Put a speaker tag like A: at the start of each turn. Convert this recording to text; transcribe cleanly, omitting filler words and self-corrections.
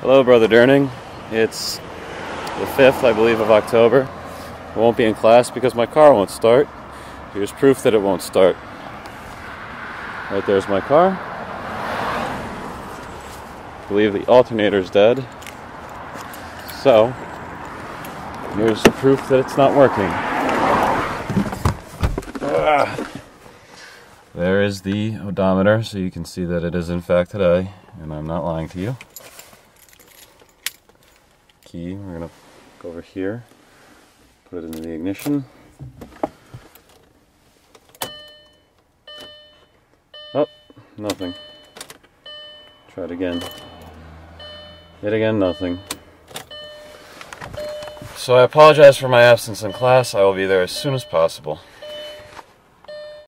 A: Hello, Brother Durning. It's the 5th, I believe, of October. I won't be in class because my car won't start. Here's proof that it won't start. Right there's my car. I believe the alternator's dead. So, here's proof that it's not working. There is the odometer, so you can see that it is in fact today, and I'm not lying to you. Key, we're going to go over here, put it into the ignition. Oh, nothing. Try it again. Yet again, nothing. So I apologize for my absence in class. I will be there as soon as possible.